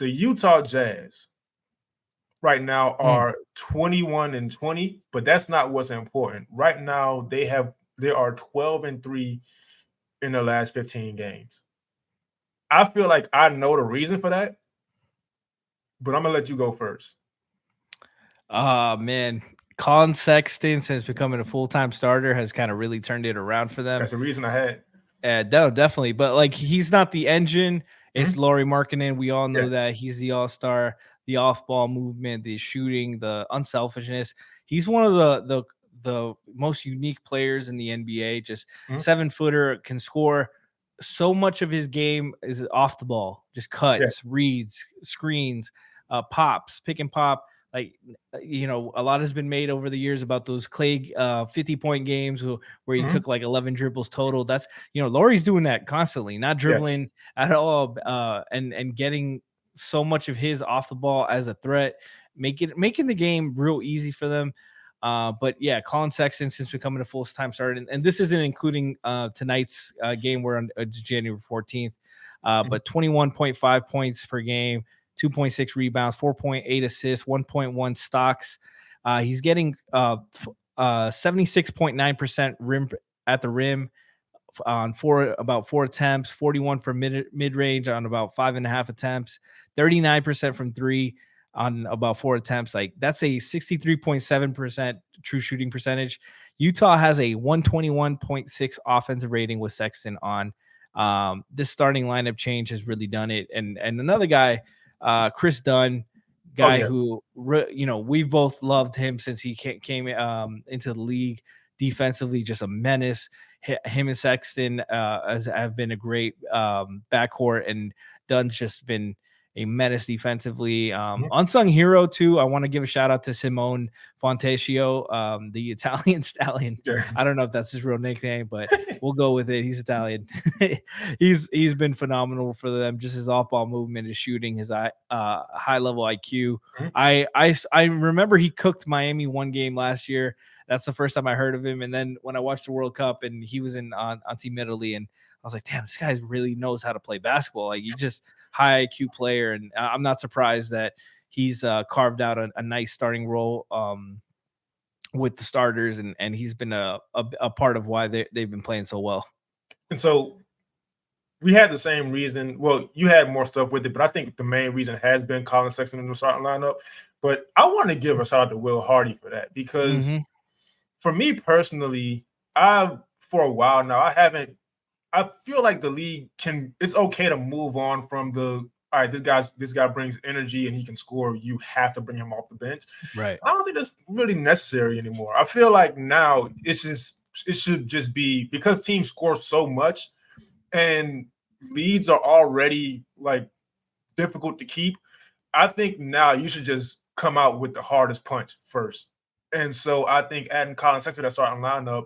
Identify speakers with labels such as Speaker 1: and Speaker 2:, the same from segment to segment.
Speaker 1: the Utah Jazz right now
Speaker 2: Mm.
Speaker 1: are 21-20, but that's not what's important. Right now, they are 12-3 in the last 15 games. I feel like I know the reason for that, but I'm gonna let you go first.
Speaker 2: Man, Collin Sexton, since becoming a full-time starter, has kind of really turned it around for them.
Speaker 1: That's the reason I had.
Speaker 2: No, definitely. But like, he's not the engine. It's
Speaker 1: Mhm.
Speaker 2: Lauri Markkanen. We all know
Speaker 1: Yeah.
Speaker 2: that he's the all-star, the off-ball movement, the shooting, the unselfishness. He's one of the most unique players in the NBA. Just
Speaker 1: Mhm.
Speaker 2: 7-footer, can score. So much of his game is off the ball, just
Speaker 1: Yeah.
Speaker 2: cuts, reads, screens, pops, pick and pop. Like, a lot has been made over the years about those Clay 50-point games where he
Speaker 1: Mhm.
Speaker 2: took like 11 dribbles total. That's, Lauri's doing that constantly, not
Speaker 1: Yeah.
Speaker 2: dribbling at all, and getting so much of his off the ball as a threat, making the game real easy for them. But yeah, Collin Sexton, since becoming a full-time starter, and this isn't including tonight's game, we're on January 14th,
Speaker 1: Mhm.
Speaker 2: but 21.5 points per game, 2.6 rebounds, 4.8 assists, 1.1 stocks. He's getting 76.9% rim at the rim on about 4 attempts, 41 per mid range on about 5.5 attempts, 39% from 3 on about 4 attempts. Like, that's a 63.7% true shooting percentage. Utah has a 121.6 offensive rating with Sexton on. This starting lineup change has really done it. And another guy, Chris Dunn,
Speaker 1: Oh
Speaker 2: guy
Speaker 1: yeah.
Speaker 2: who, we've both loved him since he came into the league. Defensively, just a menace. Him and Sexton have been a great backcourt, and Dunn's just been a menace defensively.
Speaker 1: Mhm.
Speaker 2: Unsung hero too. I want to give a shout out to Simone Fontecchio, the Italian stallion.
Speaker 1: Yeah.
Speaker 2: I don't know if that's his real nickname, but we'll go with it. He's Italian. he's been phenomenal for them. Just his off ball movement, his shooting, his high level IQ.
Speaker 1: Mhm.
Speaker 2: I remember he cooked Miami one game last year. That's the first time I heard of him. And then when I watched the World Cup and he was on Team Italy, and I was like, damn, this guy really knows how to play basketball. Like, he's just high IQ player. And I'm not surprised that he's carved out a nice starting role with the starters. And he's been a part of why they've been playing so well.
Speaker 1: And so we had the same reason. Well, you had more stuff with it, but I think the main reason has been Collin Sexton in the starting lineup. But I want to give a shout out to Will Hardy for that, because for me personally, for a while now, I feel like the league it's okay to move on from all right, this guy brings energy and he can score. You have to bring him off the bench.
Speaker 2: Right.
Speaker 1: I don't think that's really necessary anymore. I feel like now it should just be, because teams score so much and leads are already like difficult to keep. I think now you should just come out with the hardest punch first. And so I think adding Collin Sexton to that starting lineup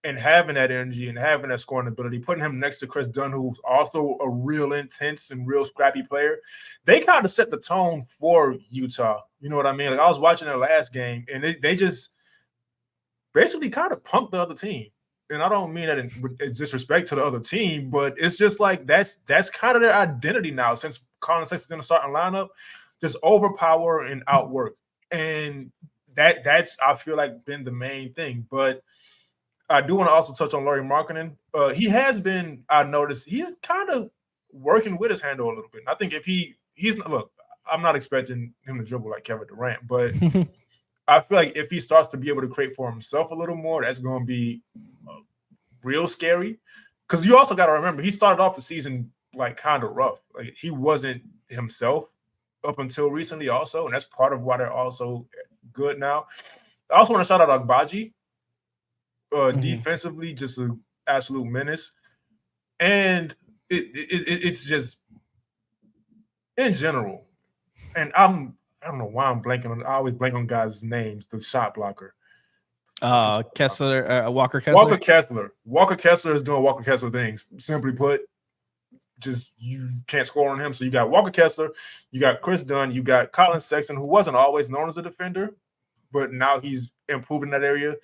Speaker 1: and having that energy and having that scoring ability, putting him next to Chris Dunn, who's also a real intense and real scrappy player, they kind of set the tone for Utah. You know what I mean? Like, I was watching their last game, and they just basically kind of punked the other team. And I don't mean that in disrespect to the other team, but it's just like that's kind of their identity now since Collin Sexton's in the starting lineup. Just overpower and outwork. And that's, I feel like, been the main thing. But I do want to also touch on Lauri Markkanen. He has been, I noticed, he's kind of working with his handle a little bit. And I think if he's look, I'm not expecting him to dribble like Kevin Durant, but I feel like if he starts to be able to create for himself a little more, that's going to be real scary. Because you also got to remember, he started off the season like kind of rough. Like, he wasn't himself up until recently also, and that's part of why they're also good now. I also want to shout out Agbaji. Defensively, just an absolute menace. And it's just, in general, and I don't know why I'm blanking on, I always blank on guys' names, the shot blocker.
Speaker 2: Kessler, Walker Kessler.
Speaker 1: Walker Kessler is doing Walker Kessler things. Simply put, just you can't score on him. So you got Walker Kessler, you got Chris Dunn, you got Collin Sexton, who wasn't always known as a defender, but now he's improving that area.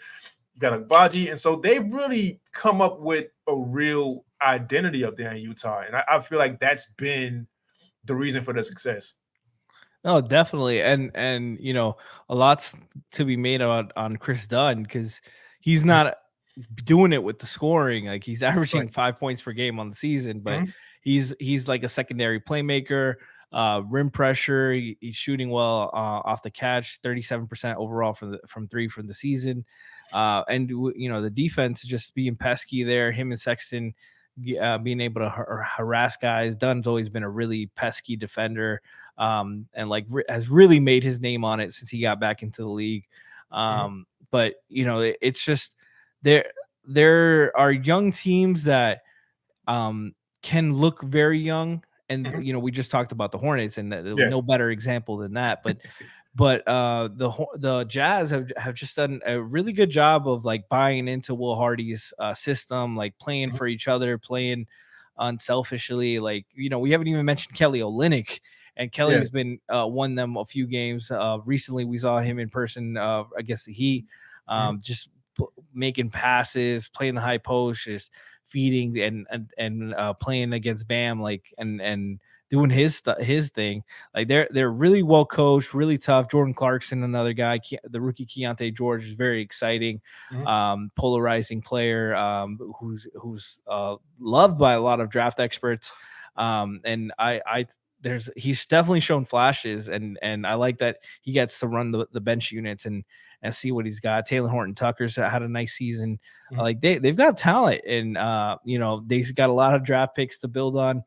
Speaker 1: You got Agbaji. And so they've really come up with a real identity up there in Utah. And I feel like that's been the reason for their success.
Speaker 2: Oh, definitely. And a lot's to be made on Chris Dunn because he's not doing it with the scoring. Like he's averaging
Speaker 1: Right.
Speaker 2: 5 points per game on the season, but
Speaker 1: Mhm.
Speaker 2: he's like a secondary playmaker, rim pressure. He's shooting well off the catch, 37% overall from three from the season. And the defense just being pesky there. Him and Sexton being able to harass guys. Dunn's always been a really pesky defender, and has really made his name on it since he got back into the league. But it's just there are young teams that can look very young. And we just talked about the Hornets, and
Speaker 1: Yeah.
Speaker 2: no better example than that. But the Jazz have just done a really good job of like buying into Will Hardy's system, like playing for each other, playing unselfishly. Like we haven't even mentioned Kelly Olynyk, and Kelly's been won them a few games. Recently, we saw him in person against the Heat, just making passes, playing the high post, just feeding and playing against Bam, like and doing his thing. Like they're really well coached, really tough. Jordan Clarkson, another guy, the rookie Keontae George is very exciting, polarizing player, who's loved by a lot of draft experts. And he's definitely shown flashes, and I like that he gets to run the bench units and see what he's got. Taylor Horton Tucker's had a nice season. Like they've got talent, and they've got a lot of draft picks to build on.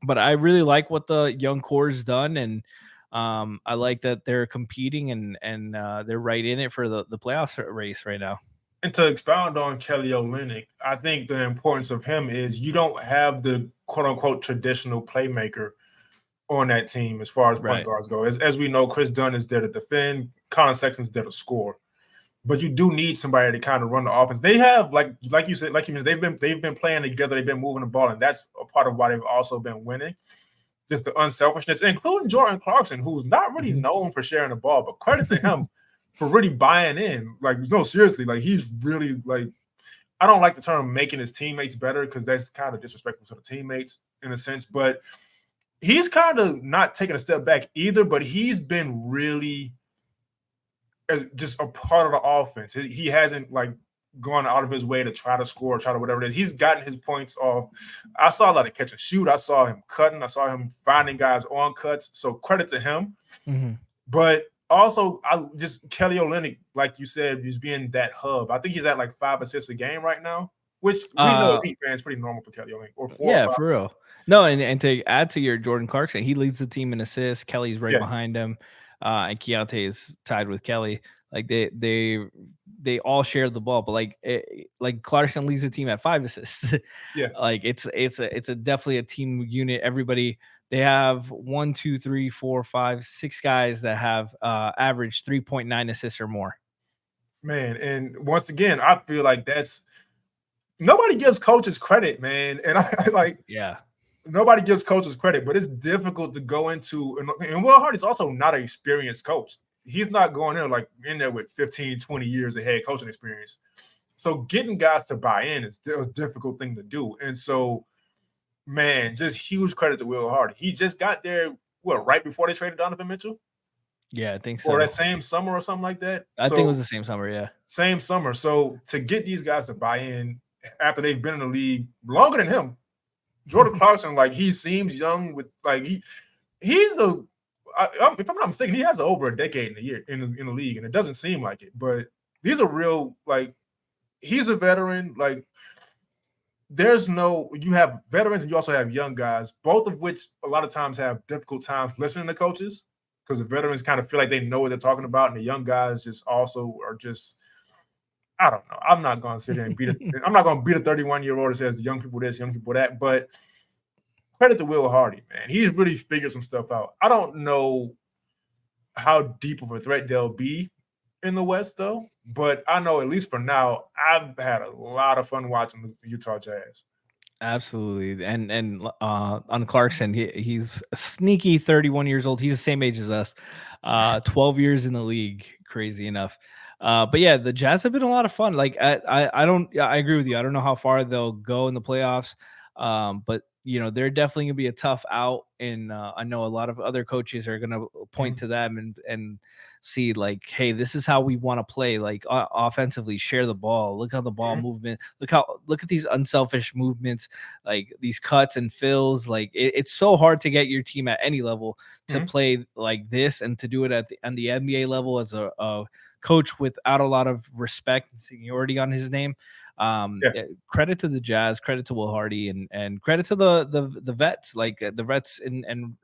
Speaker 2: But I really like what the young core's done, and I like that they're competing and they're right in it for the playoff race right now.
Speaker 1: And to expound on Kelly Olynyk, I think the importance of him is you don't have the quote unquote traditional playmaker on that team as far as point guards go. As we know, Chris Dunn is there to defend, Collin Sexton's there to score. But you do need somebody to kind of run the offense. They have, like you said, like you mentioned, they've been playing together, they've been moving the ball, and that's a part of why they've also been winning. Just the unselfishness, including Jordan Clarkson, who's not really known for sharing the ball, but credit to him for really buying in. Like, no, seriously, like he's really like, I don't like the term making his teammates better because that's kind of disrespectful to the teammates in a sense, but he's kind of not taking a step back either, but he's been really just a part of the offense. He hasn't like gone out of his way to try to score, try to whatever it is. He's gotten his points off. I saw a lot of catch and shoot. I saw him cutting. I saw him finding guys on cuts. So credit to him. But also, Kelly Olynyk, like you said, he's being that hub. I think he's at like 5 assists a game right now, which we know as Heat fans pretty normal for Kelly Olynyk. Or 4
Speaker 2: yeah, for real. No, and to add to your Jordan Clarkson, he leads the team in assists. Kelly's right behind him. And Keontae is tied with Kelly. Like they all share the ball, but like Clarkson leads the team at 5 assists. Like it's definitely a team unit. Everybody, they have 1, 2, 3, 4, 5, 6 guys that have averaged 3.9 assists or more.
Speaker 1: Man, and once again, I feel like nobody gives coaches credit, man. And I like nobody gives coaches credit, but it's difficult to go into, and Will Hardy's also not an experienced coach. He's not going in there with 15, 20 years of head coaching experience. So getting guys to buy in is still a difficult thing to do. And so, man, just huge credit to Will Hardy. He just got there, right before they traded Donovan Mitchell?
Speaker 2: Yeah, I think so.
Speaker 1: Or that same summer or something like that?
Speaker 2: I think it was the same summer, yeah.
Speaker 1: Same summer. So to get these guys to buy in after they've been in the league longer than him, Jordan Clarkson, like he seems young with like he's if I'm not mistaken, he has over a decade in the league, and it doesn't seem like it. But these are real, like he's a veteran. Like you have veterans and you also have young guys, both of which a lot of times have difficult times listening to coaches because the veterans kind of feel like they know what they're talking about, and the young guys just also are just, I don't know. I'm not going to sit here and I'm not going to beat a 31-year-old that says young people this, young people that, but credit to Will Hardy, man. He's really figured some stuff out. I don't know how deep of a threat they'll be in the West, though. But I know, at least for now, I've had a lot of fun watching the Utah Jazz.
Speaker 2: Absolutely. And on Clarkson, he's a sneaky 31 years old. He's the same age as us. 12 years in the league. Crazy enough. But yeah, the Jazz have been a lot of fun. Like I agree with you. I don't know how far they'll go in the playoffs. But they're definitely gonna be a tough out and I know a lot of other coaches are going to point to them and see like, hey, this is how we want to play. Like offensively, share the ball. Look how the ball movement. Look at these unselfish movements, like these cuts and fills. Like it's so hard to get your team at any level to play like this and to do it on the NBA level as a coach without a lot of respect and seniority on his name. Credit to the Jazz, credit to Will Hardy, and credit to the vets, like the vets and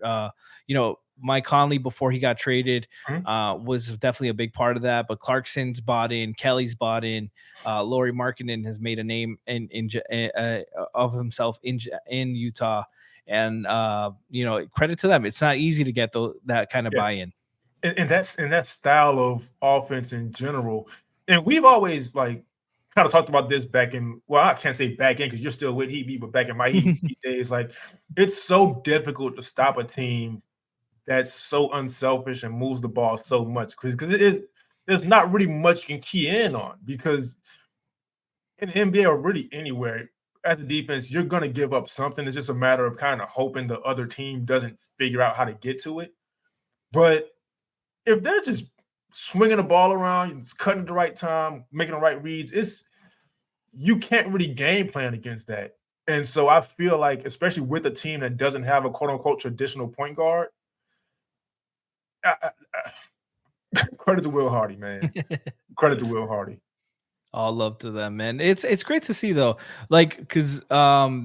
Speaker 2: Mike Conley before he got traded was definitely a big part of that. But Clarkson's bought in, Kelly's bought in, Lauri Markkanen has made a name of himself in Utah, and credit to them. It's not easy to get that kind of buy-in.
Speaker 1: And that style of offense in general. And we've always like kind of talked about this back in, well, I can't say back in because you're still with Heat, but back in my Heat days, like it's so difficult to stop a team that's so unselfish and moves the ball so much because there's not really much you can key in on, because in the NBA or really anywhere as a defense, you're going to give up something. It's just a matter of kind of hoping the other team doesn't figure out how to get to it. But if they're just swinging the ball around, just cutting at the right time, making the right reads, you can't really game plan against that. And so I feel like, especially with a team that doesn't have a quote-unquote traditional point guard, credit to Will Hardy, man. Credit to Will Hardy.
Speaker 2: All love to them, man. It's great to see though, like because a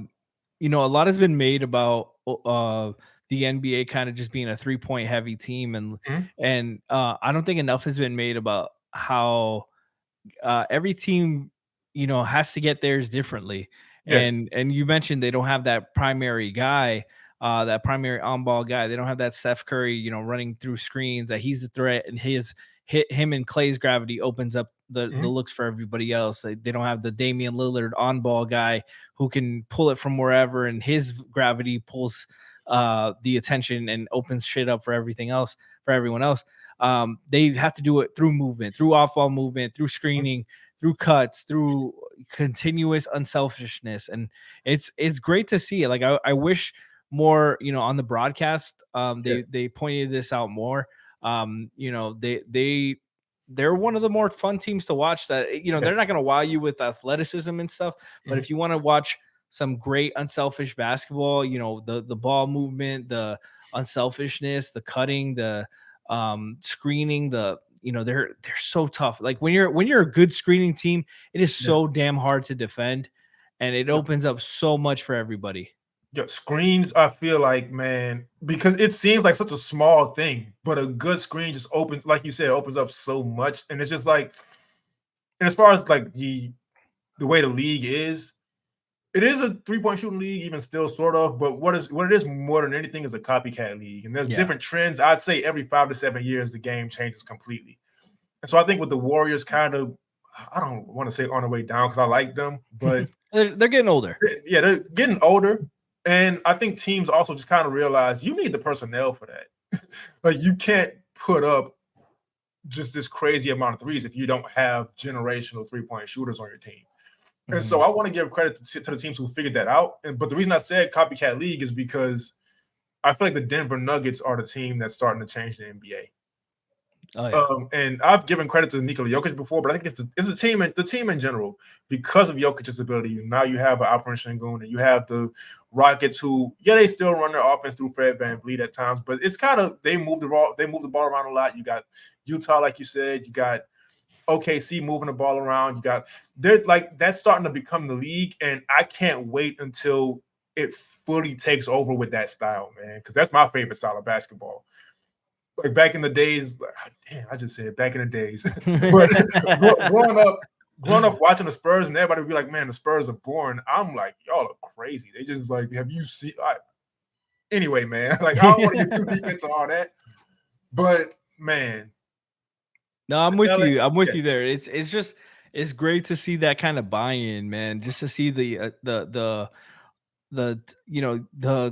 Speaker 2: lot has been made about the NBA kind of just being a 3-point heavy team, and I don't think enough has been made about how every team has to get theirs differently. And you mentioned they don't have that primary guy, that primary on-ball guy. They don't have that Steph Curry, running through screens, that he's the threat, and him and Clay's gravity opens up the looks for everybody else. They don't have the Damian Lillard on-ball guy who can pull it from wherever, and his gravity pulls the attention and opens shit up for everything else, for everyone else. They have to do it through movement, through off-ball movement, through screening, through cuts, through continuous unselfishness. And it's great to see it. Like I wish more, on the broadcast, they pointed this out more. They're one of the more fun teams to watch that, they're not going to wow you with athleticism and stuff, but if you want to watch some great unselfish basketball, the ball movement, the unselfishness, the cutting, the screening, they're so tough. Like when you're a good screening team, it is so damn hard to defend, and it opens up so much for everybody.
Speaker 1: Yeah, screens, I feel like, man, because it seems like such a small thing, but a good screen just opens, like you said, opens up so much. And it's just like, and as far as like the way the league is, it is a 3-point shooting league, even still, sort of. But what it is more than anything is a copycat league. And there's different trends. I'd say every 5 to 7 years, the game changes completely. And so I think with the Warriors kind of, I don't want to say on the way down because I like them, but
Speaker 2: they're getting older.
Speaker 1: Yeah, they're getting older. And I think teams also just kind of realize you need the personnel for that. Like you can't put up just this crazy amount of threes if you don't have generational 3-point shooters on your team. And so I want to give credit to the teams who figured that out. But the reason I said copycat league is because I feel like the Denver Nuggets are the team that's starting to change the NBA. Oh, yeah. And I've given credit to Nikola Jokic before, but I think it's the team in general, because of Jokic's ability. Now you have an Alperen Sengun, and you have the Rockets, who they still run their offense through Fred VanVleet at times, but it's kind of they move the ball around a lot. You got Utah, like you said, you got OKC moving the ball around. They're like, that's starting to become the league, and I can't wait until it fully takes over with that style, man, because that's my favorite style of basketball. Like back in the days, damn, I just said back in the days. But growing up watching the Spurs, and everybody would be like, man, the Spurs are boring. I'm like, y'all are crazy. They just like, have you seen? Anyway, man, like I don't want to get too deep into all that, but man.
Speaker 2: No, I'm with you. I'm with you there. It's great to see that kind of buy-in, man. Just to see the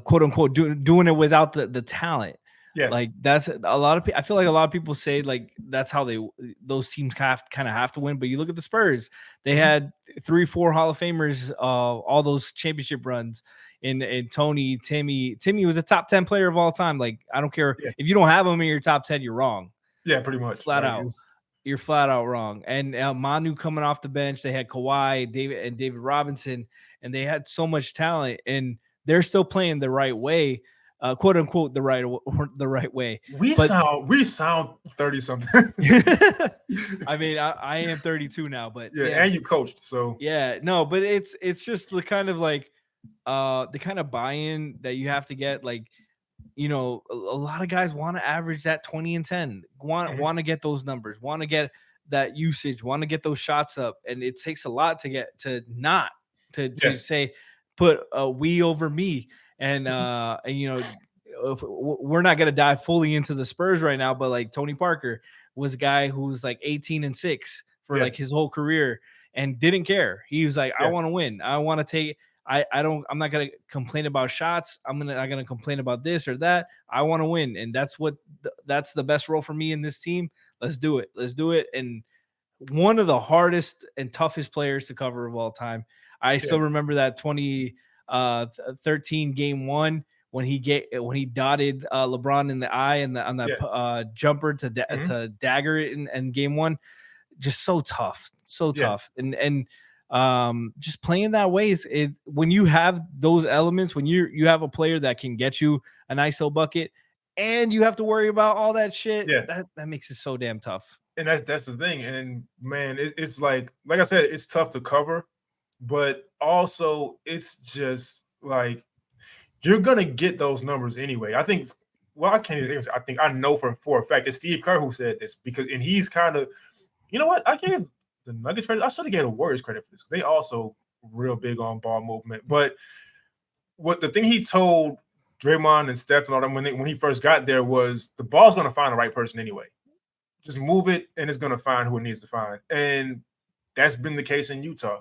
Speaker 2: quote unquote doing it without the talent. Yeah, like that's a lot of people. I feel like a lot of people say like that's how those teams kind of have to win. But you look at the Spurs; they had 3-4 Hall of Famers, all those championship runs, and Tony, Timmy was a top 10 player of all time. Like, I don't care
Speaker 1: Yeah.
Speaker 2: if you don't have him in your top 10, you're wrong.
Speaker 1: Yeah, pretty much.
Speaker 2: Flat out. You're flat out wrong. And Manu coming off the bench, they had Kawhi, David Robinson, and they had so much talent, and they're still playing the right way, quote unquote, the right way.
Speaker 1: We sound 30 something.
Speaker 2: I mean, I am 32 now, but
Speaker 1: yeah, and you coached, so
Speaker 2: yeah, no, but it's just the kind of like the kind of buy-in that you have to get. Like, you know, a lot of guys want to average that 20 and 10, want to get those numbers, want to get that usage, want to get those shots up. And it takes a lot to get to not to say, put we over me. And you know, we're not going to dive fully into the Spurs right now, but like Tony Parker was a guy who was like 18 and 6 for like his whole career and didn't care. He was like, I want to win. I want to take, I'm not going to complain about shots. I'm not going to complain about this or that. I want to win. And that's that's the best role for me in this team. Let's do it. Let's do it. And one of the hardest and toughest players to cover of all time. I still remember that 2013 game 1 when he dotted LeBron in the eye and on that jumper to dagger it in game 1. Just so tough. And just playing that way is when you have those elements, when you have a player that can get you an ISO bucket and you have to worry about all that shit, that makes it so damn tough.
Speaker 1: And that's the thing. And man, it's like I said, it's tough to cover, but also it's just like you're gonna get those numbers anyway. I think. Well, I can't even. I know for a fact it's Steve Kerr who said this and he's kind of. You know what? I gave the Nuggets credit. I should have gave the Warriors credit for this. They also real big on ball movement. But what the thing he told Draymond and Steph and all them when he first got there was the ball's going to find the right person anyway. Just move it, and it's going to find who it needs to find. And that's been the case in Utah.